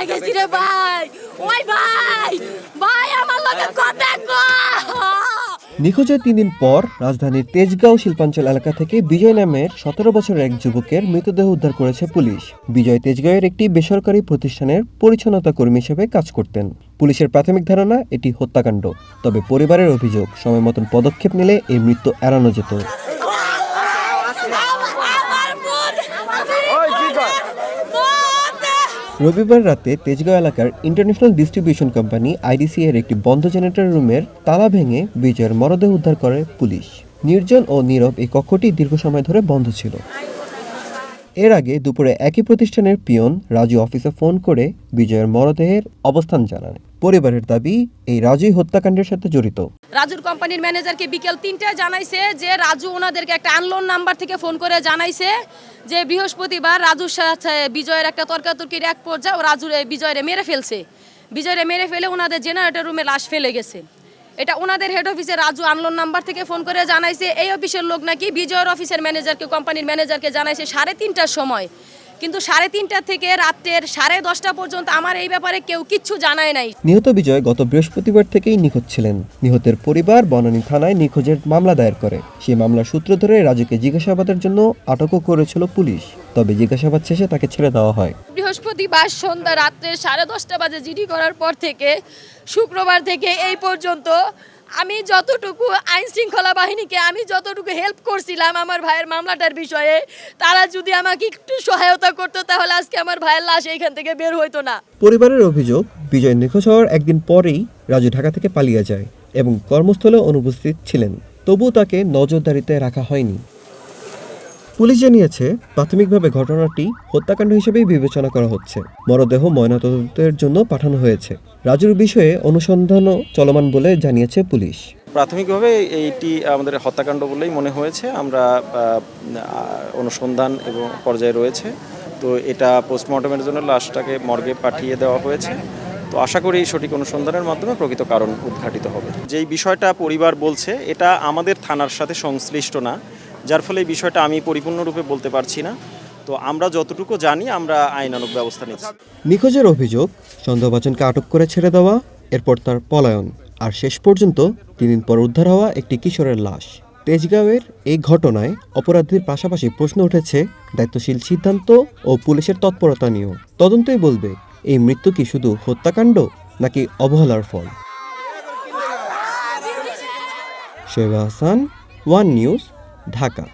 ভুলে গেছি রে ভাই। ওই ভাই ভাই আমার লগে কথা কও। নিখোঁজের 3 দিন পর রাজধানীর তেজগাঁও শিল্পাঞ্চল এলাকা থেকে বিজয় নামের 17 বছরের এক যুবকের মৃতদেহ উদ্ধার করেছে পুলিশ। বিজয় তেজগাঁওয়ের একটি বেসরকারি প্রতিষ্ঠানের পরিচ্ছন্নতা কর্মী হিসেবে কাজ করতেন। পুলিশের প্রাথমিক ধারণা এটি হত্যাকাণ্ড, তবে পরিবারের অভিযোগ সময় মতন পদক্ষেপ নিলে এই মৃত্যু এড়ানো যেত। রবিবার রাতে তেজগাঁও এলাকার ইন্টারন্যাশনাল ডিস্ট্রিবিউশন কোম্পানি আইডিসি এর একটি বন্ধ জেনারেটর রুমের তালা ভেঙে বিজয়ের মরদেহ উদ্ধার করে পুলিশ। নির্জন ও নীরব এই কক্ষটি দীর্ঘ সময় ধরে বন্ধ ছিল। এর আগে দুপুরে একই প্রতিষ্ঠানের পিয়ন রাজু অফিসে ফোন করে বিজয়ের মরদেহের অবস্থান জানান। পরিবারের দাবি এই রাজুই হত্যাকাণ্ডের সাথে জড়িত। রাজুর কোম্পানির ম্যানেজারকে বিকেল 3টায় জানাইছে যে রাজু ওনাদেরকে একটা আনলোন নাম্বার থেকে ফোন করে জানাইছে যে বৃহস্পতিবার রাজুর সাথে বিজয়ের একটা তর্কাতর্কির এক পর্যায়ে ও রাজুর বিজয়রে মেরে ফেলছে। বিজয়রে মেরে ফেলে ওনাদের জেনারেটর রুমে লাশ ফেলে গেছে। এটা ওনাদের হেড অফিসে রাজু আনলোন নাম্বার থেকে ফোন করে জানাইছে। এই অফিসের লোক নাকি বিজয়ের অফিসের ম্যানেজারকে কোম্পানির ম্যানেজারকে জানাইছে 3:30টার সময়, কিন্তু 3:30টা থেকে রাতের 10:30 পর্যন্ত আমার এই ব্যাপারে কেউ কিচ্ছু জানায় নাই। নিহত বিজয় গত বৃহস্পতিবার থেকেই নিখোঁজ ছিলেন। নিহতের পরিবার বনানী থানায় নিখোঁজের মামলা দায়ের করে। সেই মামলার সূত্র ধরে রাজুকে জিজ্ঞাসাবাদের জন্য আটকও করেছিল পুলিশ, তবে জিজ্ঞাসাবাদ শেষে তাকে ছেড়ে দেওয়া হয়। বৃহস্পতিবার সন্ধ্যা রাত্রে 10:30 বাজে জিডি করার পর থেকে শুক্রবার থেকে এই পর্যন্ত আমি যতটুকু আইন শৃঙ্খলা বাহিনীকে আমি যতটুকু হেল্প করছিলাম আমার ভাইয়ের মামলাটার বিষয়ে, তারা যদি আমাকে একটু সহায়তা করতো তাহলে আজকে আমার ভাইয়ের লাশ এইখান থেকে বের হইতো না। পরিবারের অভিযোগ, বিজয় নিখোঁজ হওয়ার একদিন পরেই রাজু ঢাকা থেকে পালিয়ে যায় এবং কর্মস্থলে অনুপস্থিত ছিলেন, তবুও তাকে নজরদারিতে রাখা হয়নি। পুলিশ জানিয়েছে প্রাথমিকভাবে ঘটনাটি হত্যাকাণ্ড হিসেবেই বিবেচনা করা হচ্ছে। মরদেহ ময়নাতদন্তের জন্য পাঠানো হয়েছে। রাজুর বিষয়ে অনুসন্ধানও চলমান বলে জানিয়েছে পুলিশ। প্রাথমিকভাবে এইটি আমাদের হত্যাকাণ্ড বলেই মনে হয়েছে। আমরা অনুসন্ধান এবং পর্যায়ে রয়েছে, তো এটা পোস্টমর্টমের জন্য লাশটাকে মর্গে পাঠিয়ে দেওয়া হয়েছে। তো আশা করি সঠিক অনুসন্ধানের মাধ্যমে প্রকৃত কারণ উদ্ঘাটিত হবে। যেই বিষয়টা পরিবার বলছে এটা আমাদের থানার সাথে সংশ্লিষ্ট না, যার ফলে এই বিষয়টা আমি পরিপূর্ণরূপে বলতে পারছি না। তো আমরা যতটুকু জানি আমরা আইনানুগ ব্যবস্থা নিচ্ছি। নিখোঁজের অভিযোগ, সন্দেহভাজনকে আটক করে ছেড়ে দেওয়া, এরপর তার পলায়ন, আর শেষ পর্যন্ত 3 দিন পর উদ্ধার হওয়া একটি কিশোরের লাশ। তেজগাঁওয়ের এই ঘটনায় অপরাধীর পাশাপাশি প্রশ্ন উঠেছে দায়িত্বশীল সিদ্ধান্ত ও পুলিশের তৎপরতা নিয়েও। তদন্তই বলবে এই মৃত্যু কি শুধু হত্যাকাণ্ড নাকি অবহেলার ফল। Shoaib Hasan, One News, Dhaka.